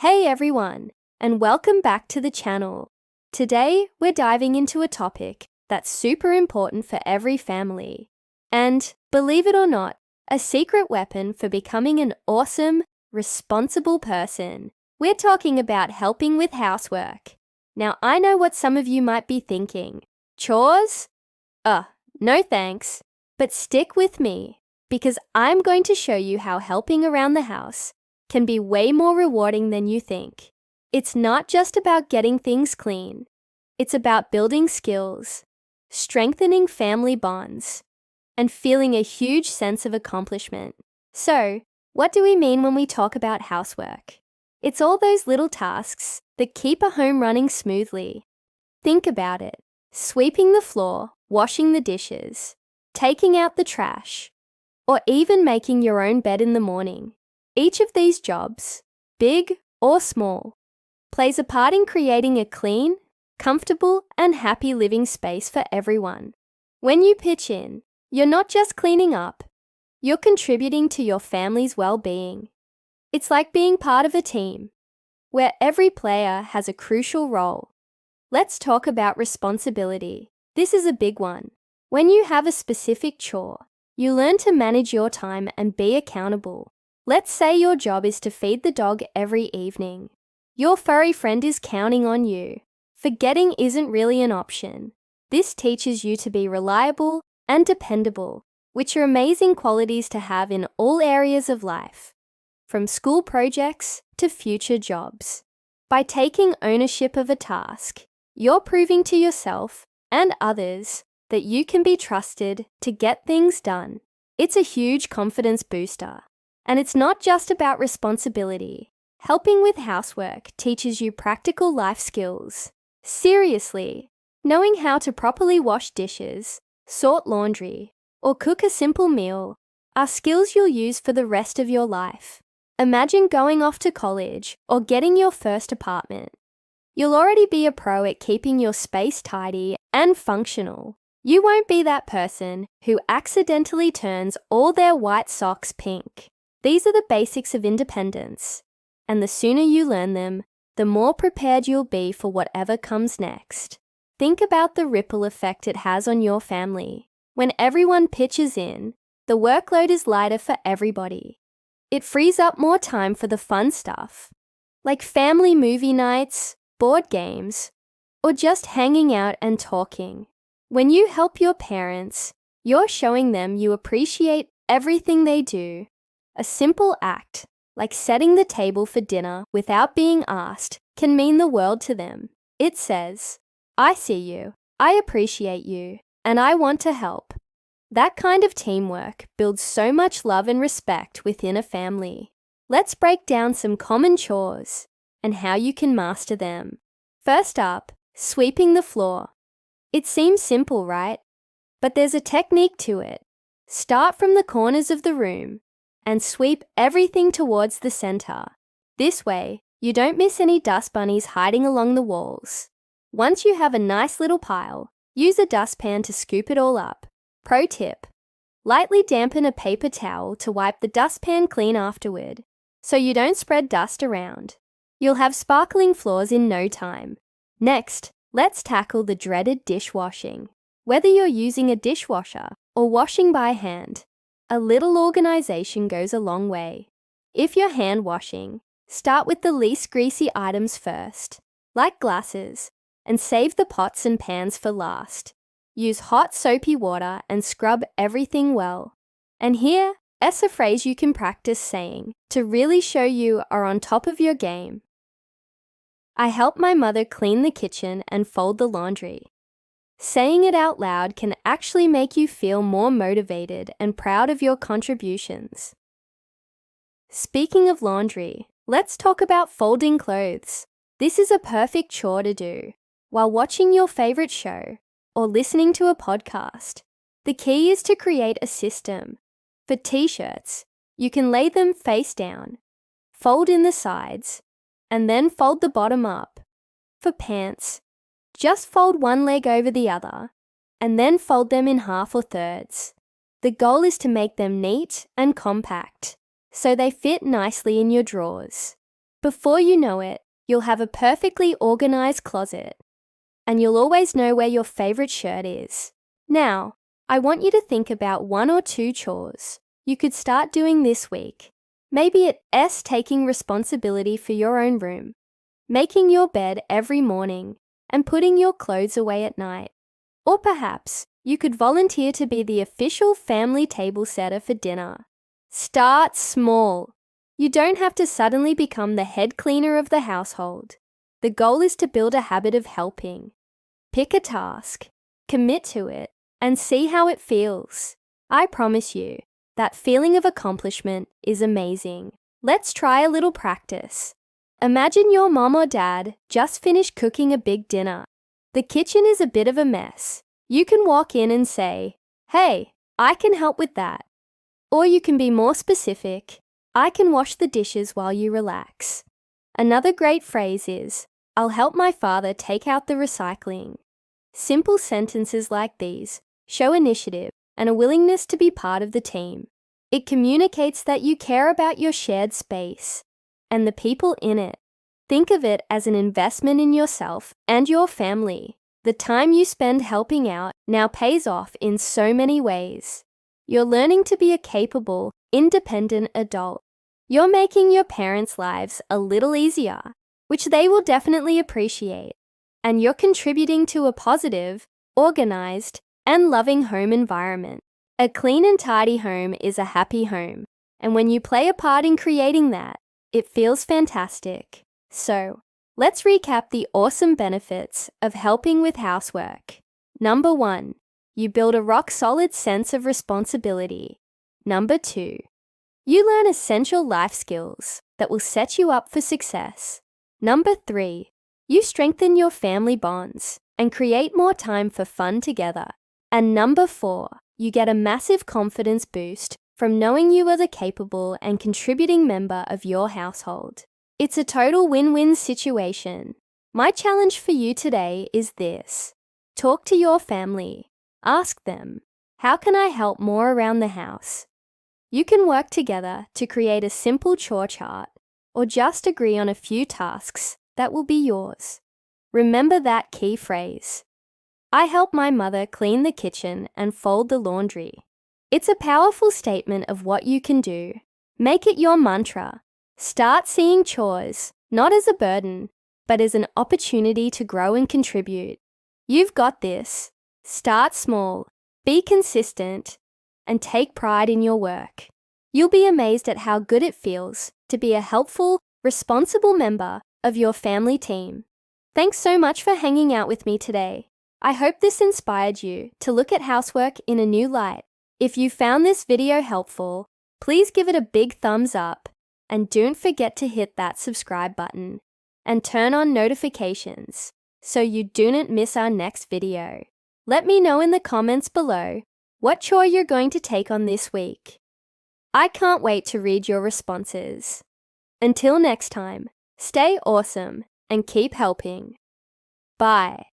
Hey everyone, and welcome back to the channel. Today, we're diving into a topic that's super important for every family. And, believe it or not, a secret weapon for becoming an awesome, responsible person. We're talking about helping with housework. Now, I know what some of you might be thinking. Chores? No thanks. But stick with me, because I'm going to show you how helping around the house can be way more rewarding than you think. It's not just about getting things clean. It's about building skills, strengthening family bonds, and feeling a huge sense of accomplishment. So, what do we mean when we talk about housework? It's all those little tasks that keep a home running smoothly. Think about it. Sweeping the floor, washing the dishes, taking out the trash, or even making your own bed in the morning. Each of these jobs, big or small, plays a part in creating a clean, comfortable, and happy living space for everyone. When you pitch in, you're not just cleaning up, you're contributing to your family's well-being. It's like being part of a team, where every player has a crucial role. Let's talk about responsibility. This is a big one. When you have a specific chore, you learn to manage your time and be accountable. Let's say your job is to feed the dog every evening. Your furry friend is counting on you. Forgetting isn't really an option. This teaches you to be reliable and dependable, which are amazing qualities to have in all areas of life, from school projects to future jobs. By taking ownership of a task, you're proving to yourself and others that you can be trusted to get things done. It's a huge confidence booster. And it's not just about responsibility. Helping with housework teaches you practical life skills. Seriously, knowing how to properly wash dishes, sort laundry, or cook a simple meal are skills you'll use for the rest of your life. Imagine going off to college or getting your first apartment. You'll already be a pro at keeping your space tidy and functional. You won't be that person who accidentally turns all their white socks pink. These are the basics of independence, and the sooner you learn them, the more prepared you'll be for whatever comes next. Think about the ripple effect it has on your family. When everyone pitches in, the workload is lighter for everybody. It frees up more time for the fun stuff, like family movie nights, board games, or just hanging out and talking. When you help your parents, you're showing them you appreciate everything they do. A simple act, like setting the table for dinner without being asked, can mean the world to them. It says, "I see you, I appreciate you, and I want to help." That kind of teamwork builds so much love and respect within a family. Let's break down some common chores and how you can master them. First up, sweeping the floor. It seems simple, right? But there's a technique to it. Start from the corners of the room and sweep everything towards the center. This way, you don't miss any dust bunnies hiding along the walls. Once you have a nice little pile, use a dustpan to scoop it all up. Pro tip: lightly dampen a paper towel to wipe the dustpan clean afterward, so you don't spread dust around. You'll have sparkling floors in no time. Next, let's tackle the dreaded dishwashing. Whether you're using a dishwasher or washing by hand, a little organization goes a long way. If you're hand washing, start with the least greasy items first, like glasses, and save the pots and pans for last. Use hot soapy water and scrub everything well. And here's a phrase you can practice saying to really show you are on top of your game. I help my mother clean the kitchen and fold the laundry. Saying it out loud can actually make you feel more motivated and proud of your contributions. Speaking of laundry, let's talk about folding clothes. This is a perfect chore to do while watching your favorite show or listening to a podcast. The key is to create a system. For t-shirts, you can lay them face down, fold in the sides, and then fold the bottom up. For pants, just fold one leg over the other, and then fold them in half or thirds. The goal is to make them neat and compact, so they fit nicely in your drawers. Before you know it, you'll have a perfectly organized closet, and you'll always know where your favorite shirt is. Now, I want you to think about 1 or 2 chores you could start doing this week. Maybe it's taking responsibility for your own room, making your bed every morning, and putting your clothes away at night. Or perhaps you could volunteer to be the official family table setter for dinner. Start small. You don't have to suddenly become the head cleaner of the household. The goal is to build a habit of helping. Pick a task, commit to it, and see how it feels. I promise you, that feeling of accomplishment is amazing. Let's try a little practice. Imagine your mom or dad just finished cooking a big dinner. The kitchen is a bit of a mess. You can walk in and say, "Hey, I can help with that." Or you can be more specific, "I can wash the dishes while you relax." Another great phrase is, "I'll help my father take out the recycling." Simple sentences like these show initiative and a willingness to be part of the team. It communicates that you care about your shared space and the people in it. Think of it as an investment in yourself and your family. The time you spend helping out now pays off in so many ways. You're learning to be a capable, independent adult. You're making your parents' lives a little easier, which they will definitely appreciate. And you're contributing to a positive, organized, and loving home environment. A clean and tidy home is a happy home, and when you play a part in creating that, it feels fantastic. So, let's recap the awesome benefits of helping with housework. Number 1, you build a rock-solid sense of responsibility. Number 2, you learn essential life skills that will set you up for success. Number 3, you strengthen your family bonds and create more time for fun together. And number 4, you get a massive confidence boost from knowing you are the capable and contributing member of your household. It's a total win-win situation. My challenge for you today is this. Talk to your family. Ask them, how can I help more around the house? You can work together to create a simple chore chart or just agree on a few tasks that will be yours. Remember that key phrase. I help my mother clean the kitchen and fold the laundry. It's a powerful statement of what you can do. Make it your mantra. Start seeing chores not as a burden, but as an opportunity to grow and contribute. You've got this. Start small, be consistent, and take pride in your work. You'll be amazed at how good it feels to be a helpful, responsible member of your family team. Thanks so much for hanging out with me today. I hope this inspired you to look at housework in a new light. If you found this video helpful, please give it a big thumbs up and don't forget to hit that subscribe button and turn on notifications so you don't miss our next video. Let me know in the comments below what chore you're going to take on this week. I can't wait to read your responses. Until next time, stay awesome and keep helping. Bye.